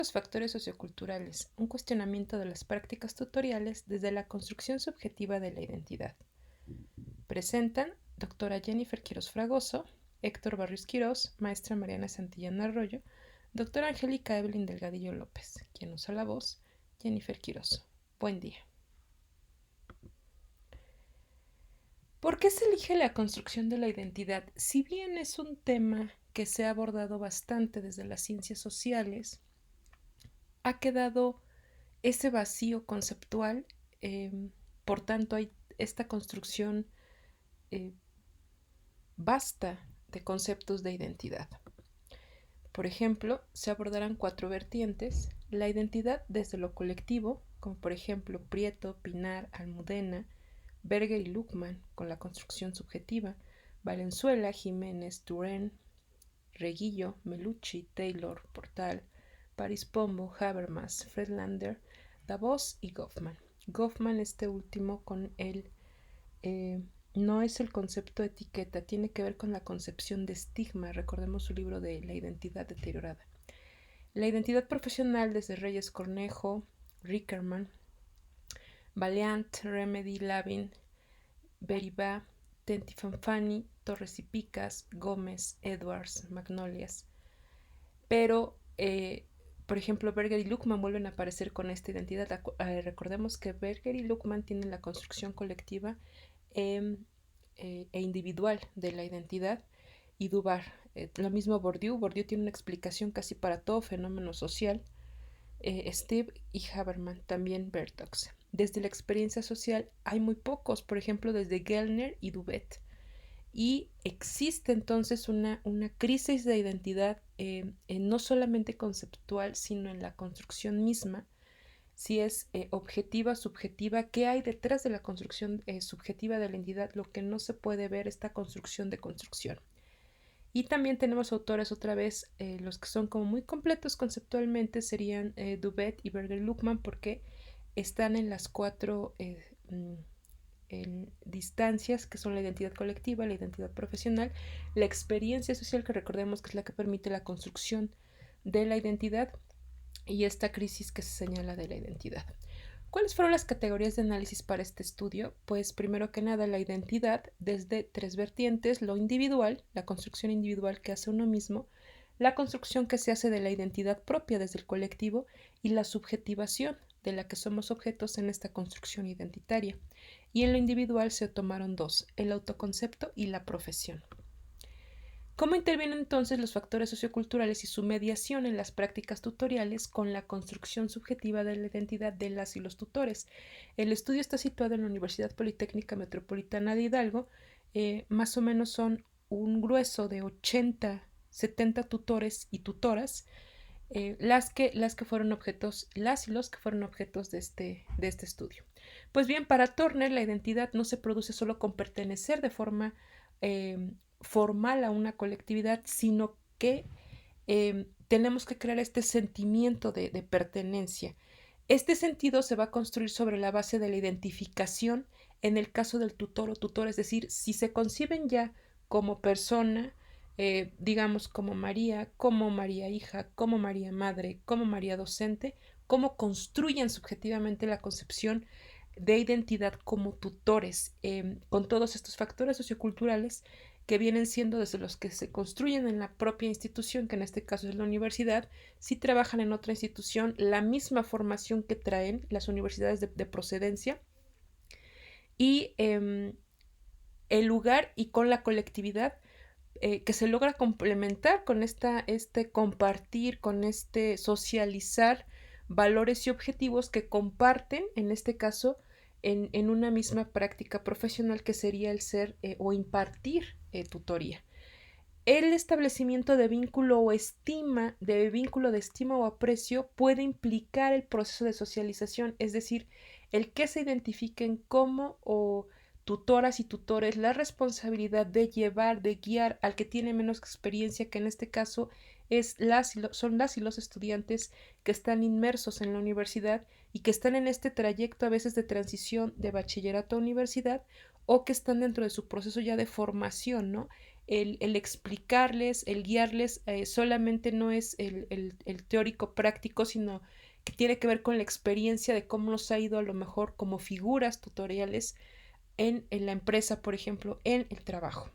Los factores socioculturales, un cuestionamiento de las prácticas tutoriales desde la construcción subjetiva de la identidad. Presentan doctora Jennifer Quirós Fragoso, Héctor Barrios Quirós, maestra Mariana Santillán Arroyo, doctora Angélica Evelyn Delgadillo López, quien usa la voz, Jennifer Quirós. Buen día. ¿Por qué se elige la construcción de la identidad? Si bien es un tema que se ha abordado bastante desde las ciencias sociales, ha quedado ese vacío conceptual, por tanto hay esta construcción vasta de conceptos de identidad. Por ejemplo, se abordarán 4 vertientes: la identidad desde lo colectivo, como por ejemplo Prieto, Pinar, Almudena, Berger y Luckmann con la construcción subjetiva, Valenzuela, Jiménez, Turén, Reguillo, Melucci, Taylor, Portal, Paris-Pombo, Habermas, Friedlander, Davos y Goffman. Goffman, este último, con el no es el concepto de etiqueta, tiene que ver con la concepción de estigma. Recordemos su libro de La identidad deteriorada. La identidad profesional desde Reyes Cornejo, Rickerman, Valiant, Remedy, Lavin, Beribá, Tentifanfani, Torres y Picas, Gómez, Edwards, Magnolias. Pero, por ejemplo, Berger y Luckmann vuelven a aparecer con esta identidad. Recordemos que Berger y Luckmann tienen la construcción colectiva e individual de la identidad, y Dubar, lo mismo Bourdieu tiene una explicación casi para todo fenómeno social, Steve y Habermas, también Bertox. Desde la experiencia social hay muy pocos, por ejemplo desde Gellner y Duvet, y existe entonces una crisis de identidad, no solamente conceptual, sino en la construcción misma. Si es objetiva, subjetiva, qué hay detrás de la construcción subjetiva de la identidad, lo que no se puede ver, esta construcción de construcción. Y también tenemos autores otra vez, los que son como muy completos conceptualmente serían Duvet y Berger Luckmann, porque están en las 4 en distancias, que son la identidad colectiva, la identidad profesional, la experiencia social, que recordemos que es la que permite la construcción de la identidad, y esta crisis que se señala de la identidad. ¿Cuáles fueron las categorías de análisis para este estudio? Pues primero que nada la identidad desde 3 vertientes: lo individual, la construcción individual que hace uno mismo, la construcción que se hace de la identidad propia desde el colectivo y la subjetivación de la que somos objetos en esta construcción identitaria. Y en lo individual se tomaron 2, el autoconcepto y la profesión. ¿Cómo intervienen entonces los factores socioculturales y su mediación en las prácticas tutoriales con la construcción subjetiva de la identidad de las y los tutores? El estudio está situado en la Universidad Politécnica Metropolitana de Hidalgo. Más o menos son un grueso de 80, 70 tutores y tutoras, las que fueron objetos, las y los que fueron objetos de este estudio. Pues bien, para Turner la identidad no se produce solo con pertenecer de forma formal a una colectividad, sino que tenemos que crear este sentimiento de pertenencia. Este sentido se va a construir sobre la base de la identificación en el caso del tutor o tutor, es decir, si se conciben ya como persona, digamos como María hija, como María madre, como María docente, cómo construyen subjetivamente la concepción de identidad como tutores, con todos estos factores socioculturales que vienen siendo desde los que se construyen en la propia institución, que en este caso es la universidad. Si trabajan en otra institución, la misma formación que traen las universidades de procedencia, y el lugar y con la colectividad que se logra complementar con este compartir, con este socializar valores y objetivos que comparten, en este caso, en una misma práctica profesional, que sería el ser o impartir tutoría. El establecimiento de vínculo o estima, de vínculo de estima o aprecio, puede implicar el proceso de socialización, es decir, el que se identifiquen como o tutoras y tutores la responsabilidad de llevar, de guiar al que tiene menos experiencia, que en este caso son las y los estudiantes que están inmersos en la universidad y que están en este trayecto a veces de transición de bachillerato a universidad, o que están dentro de su proceso ya de formación, ¿no? el explicarles, el guiarles, solamente no es el teórico práctico, sino que tiene que ver con la experiencia de cómo nos ha ido a lo mejor como figuras tutoriales en la empresa, por ejemplo, en el trabajo.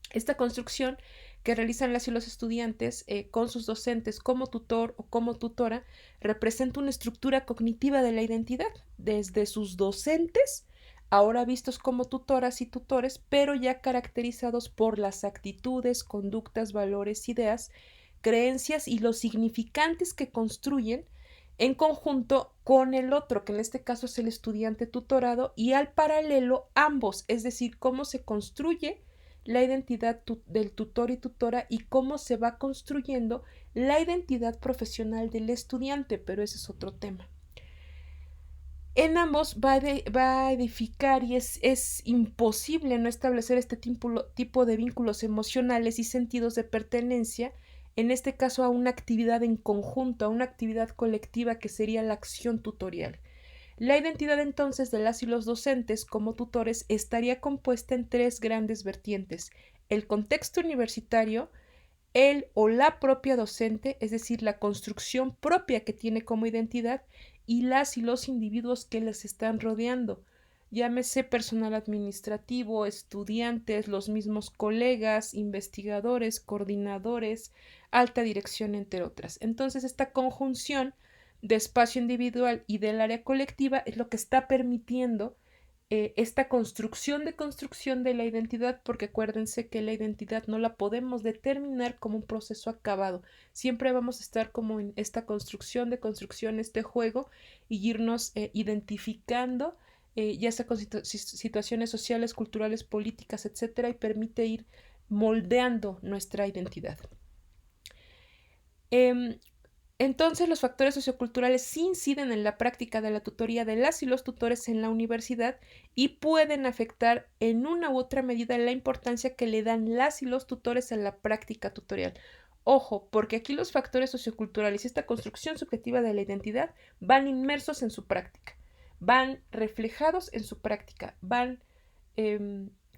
Esta construcción que realizan las y los estudiantes con sus docentes como tutor o como tutora representa una estructura cognitiva de la identidad, desde sus docentes, ahora vistos como tutoras y tutores, pero ya caracterizados por las actitudes, conductas, valores, ideas, creencias y los significantes que construyen en conjunto con el otro, que en este caso es el estudiante tutorado, y al paralelo ambos, es decir, cómo se construye la identidad del tutor y tutora y cómo se va construyendo la identidad profesional del estudiante, pero ese es otro tema. En ambos va a edificar y es imposible no establecer este tipo de vínculos emocionales y sentidos de pertenencia, en este caso a una actividad en conjunto, a una actividad colectiva que sería la acción tutorial. La identidad entonces de las y los docentes como tutores estaría compuesta en tres grandes vertientes: el contexto universitario, el o la propia docente, es decir, la construcción propia que tiene como identidad, y las y los individuos que les están rodeando, llámese personal administrativo, estudiantes, los mismos colegas, investigadores, coordinadores, alta dirección, entre otras. Entonces, esta conjunción de espacio individual y del área colectiva es lo que está permitiendo esta construcción de la identidad, porque acuérdense que la identidad no la podemos determinar como un proceso acabado. Siempre vamos a estar como en esta construcción, este juego, y irnos identificando, ya sea con situaciones sociales, culturales, políticas, etcétera, y permite ir moldeando nuestra identidad. Entonces, los factores socioculturales sí inciden en la práctica de la tutoría de las y los tutores en la universidad y pueden afectar en una u otra medida la importancia que le dan las y los tutores en la práctica tutorial. Ojo, porque aquí los factores socioculturales y esta construcción subjetiva de la identidad van inmersos en su práctica, van reflejados en su práctica, van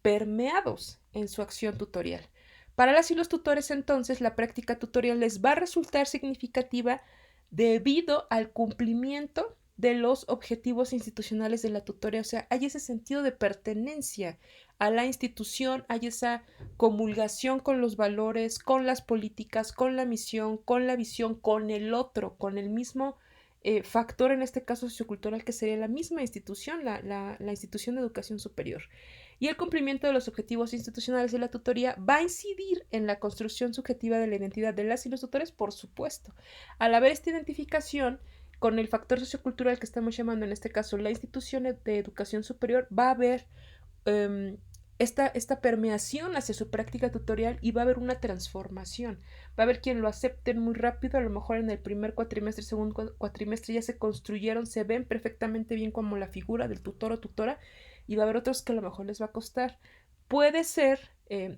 permeados en su acción tutorial. Para las y los tutores, entonces, la práctica tutorial les va a resultar significativa debido al cumplimiento de los objetivos institucionales de la tutoría. O sea, hay ese sentido de pertenencia a la institución, hay esa comulgación con los valores, con las políticas, con la misión, con la visión, con el otro, con el mismo factor, en este caso sociocultural, que sería la misma institución, la institución de educación superior. Y el cumplimiento de los objetivos institucionales de la tutoría va a incidir en la construcción subjetiva de la identidad de las y los tutores, por supuesto. Al haber esta identificación con el factor sociocultural que estamos llamando, en este caso, la institución de educación superior, va a haber esta permeación hacia su práctica tutorial y va a haber una transformación. Va a haber quien lo acepten muy rápido, a lo mejor en el primer cuatrimestre, segundo cuatrimestre ya se construyeron, se ven perfectamente bien como la figura del tutor o tutora, y va a haber otros que a lo mejor les va a costar. Puede ser,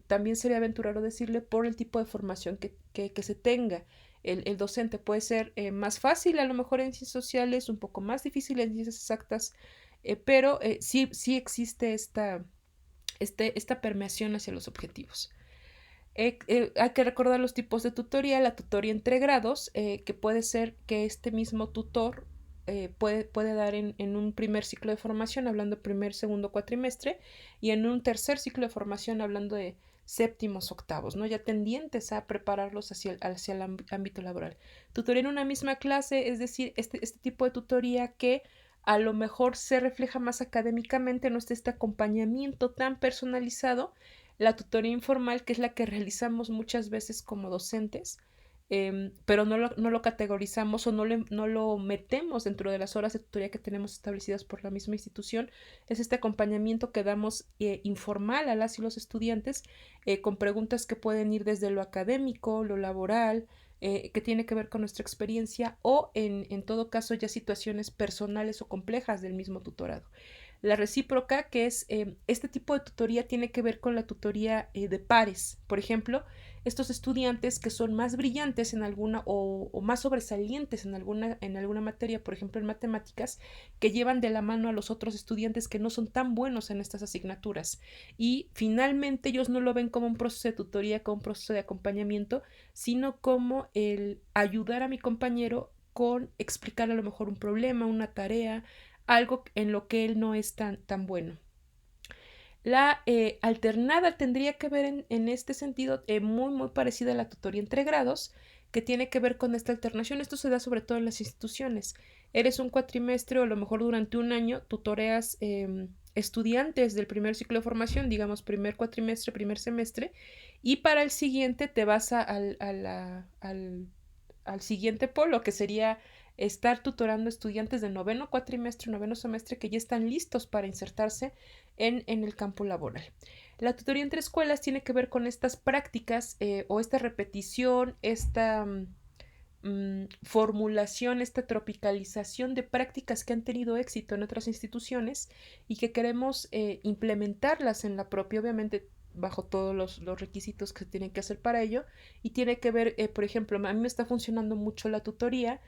también sería aventurado decirle, por el tipo de formación que se tenga. El docente puede ser más fácil a lo mejor en ciencias sociales, un poco más difícil en ciencias exactas, pero sí existe esta permeación hacia los objetivos. Hay que recordar los tipos de tutoría: la tutoría entre grados, que puede ser que este mismo tutor puede dar en un primer ciclo de formación, hablando primer, segundo cuatrimestre, y en un tercer ciclo de formación, hablando de séptimos, octavos, ¿no? Ya tendientes a prepararlos hacia el ámbito laboral. Tutoría en una misma clase, es decir, este tipo de tutoría que a lo mejor se refleja más académicamente, no está este acompañamiento tan personalizado. La tutoría informal, que es la que realizamos muchas veces como docentes, pero no lo categorizamos o no lo metemos dentro de las horas de tutoría que tenemos establecidas por la misma institución. Es este acompañamiento que damos informal a las y los estudiantes, con preguntas que pueden ir desde lo académico, lo laboral, que tiene que ver con nuestra experiencia, o en todo caso ya situaciones personales o complejas del mismo tutorado. La recíproca, que es este tipo de tutoría, tiene que ver con la tutoría de pares. Por ejemplo, estos estudiantes que son más brillantes en alguna o más sobresalientes en alguna materia, por ejemplo en matemáticas, que llevan de la mano a los otros estudiantes que no son tan buenos en estas asignaturas. Y finalmente ellos no lo ven como un proceso de tutoría, como un proceso de acompañamiento, sino como el ayudar a mi compañero con explicar a lo mejor un problema, una tarea, algo en lo que él no es tan bueno. La alternada tendría que ver en este sentido muy parecida a la tutoría entre grados, que tiene que ver con esta alternación. Esto se da sobre todo en las instituciones. Eres un cuatrimestre o a lo mejor durante un año tutoreas estudiantes del primer ciclo de formación, digamos primer cuatrimestre, primer semestre, y para el siguiente te vas al siguiente polo, que sería estar tutorando estudiantes de noveno cuatrimestre, noveno semestre que ya están listos para insertarse en el campo laboral. La tutoría entre escuelas tiene que ver con estas prácticas o esta repetición, esta formulación, esta tropicalización de prácticas que han tenido éxito en otras instituciones y que queremos implementarlas en la propia, obviamente bajo todos los requisitos que se tienen que hacer para ello, y tiene que ver, por ejemplo, a mí me está funcionando mucho la tutoría,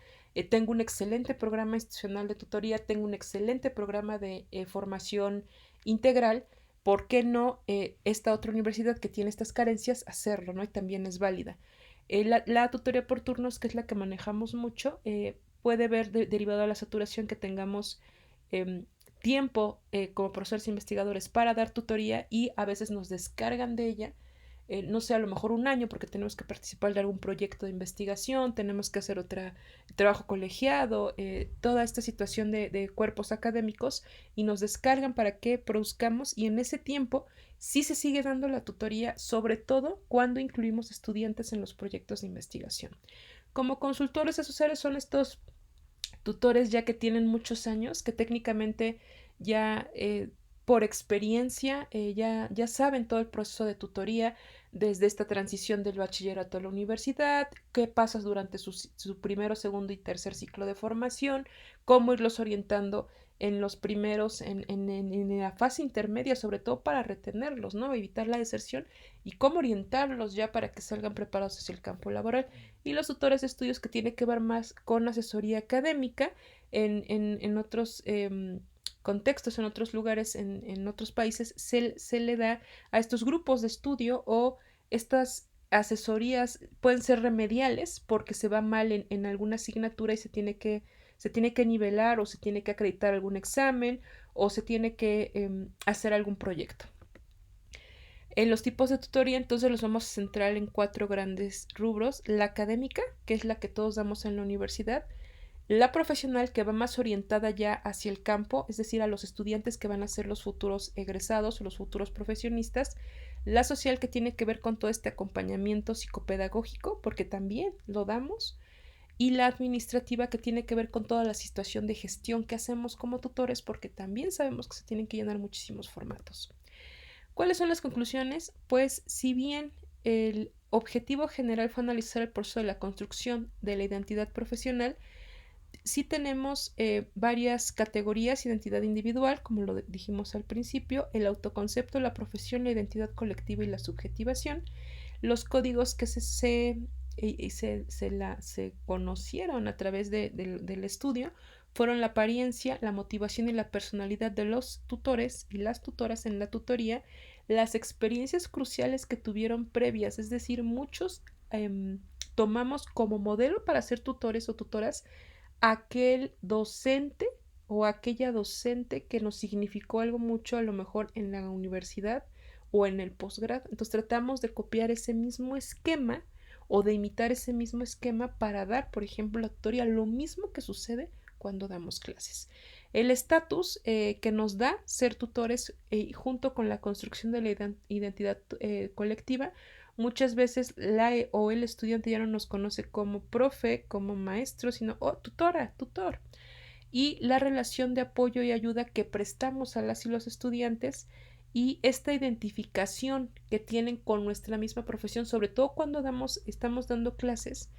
tengo un excelente programa institucional de tutoría, tengo un excelente programa de formación integral. ¿Por qué no esta otra universidad que tiene estas carencias hacerlo, ¿no? Y también es válida. La tutoría por turnos, que es la que manejamos mucho, puede ver derivado de la saturación que tengamos eh, tiempo como profesores investigadores para dar tutoría y a veces nos descargan de ella, no sé, a lo mejor un año porque tenemos que participar de algún proyecto de investigación, tenemos que hacer otro trabajo colegiado, toda esta situación de cuerpos académicos y nos descargan para que produzcamos y en ese tiempo sí se sigue dando la tutoría, sobre todo cuando incluimos estudiantes en los proyectos de investigación. Como consultores asociados son estos tutores ya que tienen muchos años, que técnicamente ya por experiencia ya saben todo el proceso de tutoría, desde esta transición del bachillerato a la universidad, qué pasa durante su primero, segundo y tercer ciclo de formación, cómo irlos orientando en los primeros, en la fase intermedia, sobre todo para retenerlos, ¿no? Evitar la deserción y cómo orientarlos ya para que salgan preparados hacia el campo laboral. Y los tutores de estudios que tiene que ver más con asesoría académica en otros contextos, en otros lugares, en otros países, se le da a estos grupos de estudio o estas asesorías pueden ser remediales porque se va mal en alguna asignatura y se tiene que nivelar o se tiene que acreditar algún examen o se tiene que hacer algún proyecto. En los tipos de tutoría entonces los vamos a centrar en 4 grandes rubros. La académica, que es la que todos damos en la universidad. La profesional, que va más orientada ya hacia el campo, es decir, a los estudiantes que van a ser los futuros egresados o los futuros profesionistas. La social, que tiene que ver con todo este acompañamiento psicopedagógico, porque también lo damos. Y la administrativa, que tiene que ver con toda la situación de gestión que hacemos como tutores, porque también sabemos que se tienen que llenar muchísimos formatos. ¿Cuáles son las conclusiones? Pues si bien el objetivo general fue analizar el proceso de la construcción de la identidad profesional, sí tenemos varias categorías: identidad individual, como lo dijimos al principio, el autoconcepto, la profesión, la identidad colectiva y la subjetivación. Los códigos que se conocieron a través del estudio fueron la apariencia, la motivación y la personalidad de los tutores y las tutoras en la tutoría, las experiencias cruciales que tuvieron previas, es decir, muchos tomamos como modelo para ser tutores o tutoras aquel docente o aquella docente que nos significó algo mucho a lo mejor en la universidad o en el posgrado. Entonces tratamos de copiar ese mismo esquema o de imitar ese mismo esquema para dar, por ejemplo, la tutoría, lo mismo que sucede cuando damos clases. El estatus que nos da ser tutores junto con la construcción de la identidad colectiva. Muchas veces la o el estudiante ya no nos conoce como profe, como maestro, sino tutora, tutor. Y la relación de apoyo y ayuda que prestamos a las y los estudiantes y esta identificación que tienen con nuestra misma profesión, sobre todo cuando estamos dando clases.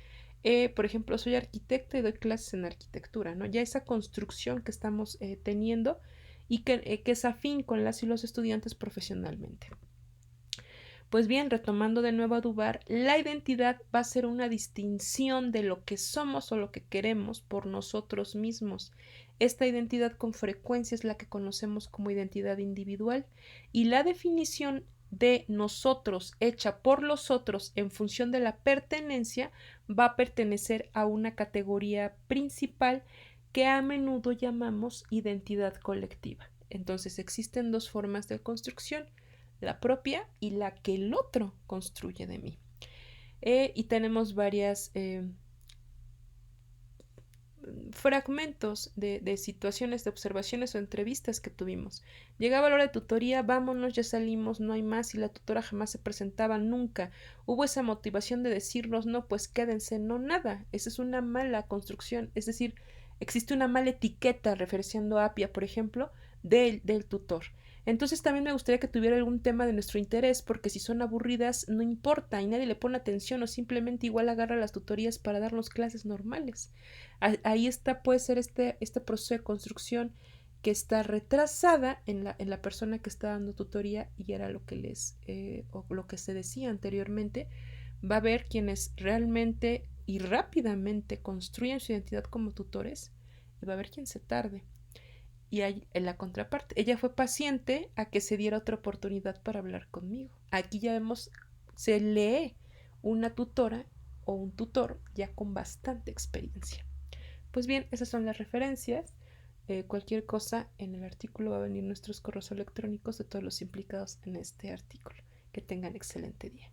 Por ejemplo, soy arquitecta y doy clases en arquitectura, ¿no? Ya esa construcción que estamos teniendo y que es afín con las y los estudiantes profesionalmente. Pues bien, retomando de nuevo a Dubar, la identidad va a ser una distinción de lo que somos o lo que queremos por nosotros mismos. Esta identidad con frecuencia es la que conocemos como identidad individual y la definición de nosotros hecha por los otros en función de la pertenencia va a pertenecer a una categoría principal que a menudo llamamos identidad colectiva. Entonces existen dos formas de construcción, la propia y la que el otro construye de mí. Y tenemos varias fragmentos de situaciones, de observaciones o entrevistas que tuvimos. Llegaba la hora de tutoría, vámonos, ya salimos, no hay más, y la tutora jamás se presentaba, nunca. Hubo esa motivación de decirnos, no, pues quédense, no, nada. Esa es una mala construcción, es decir, existe una mala etiqueta, referenciando a Apia, por ejemplo, del tutor. Entonces también me gustaría que tuviera algún tema de nuestro interés, porque si son aburridas no importa y nadie le pone atención o simplemente igual agarra las tutorías para darnos clases normales. Ahí está, puede ser este proceso de construcción que está retrasada en la persona que está dando tutoría y era lo que o lo que se decía anteriormente. Va a haber quienes realmente y rápidamente construyen su identidad como tutores y va a haber quien se tarde. Y hay, en la contraparte, ella fue paciente a que se diera otra oportunidad para hablar conmigo. Aquí ya vemos, se lee una tutora o un tutor ya con bastante experiencia. Pues bien, esas son las referencias. Cualquier cosa en el artículo va a venir nuestros correos electrónicos de todos los implicados en este artículo. Que tengan excelente día.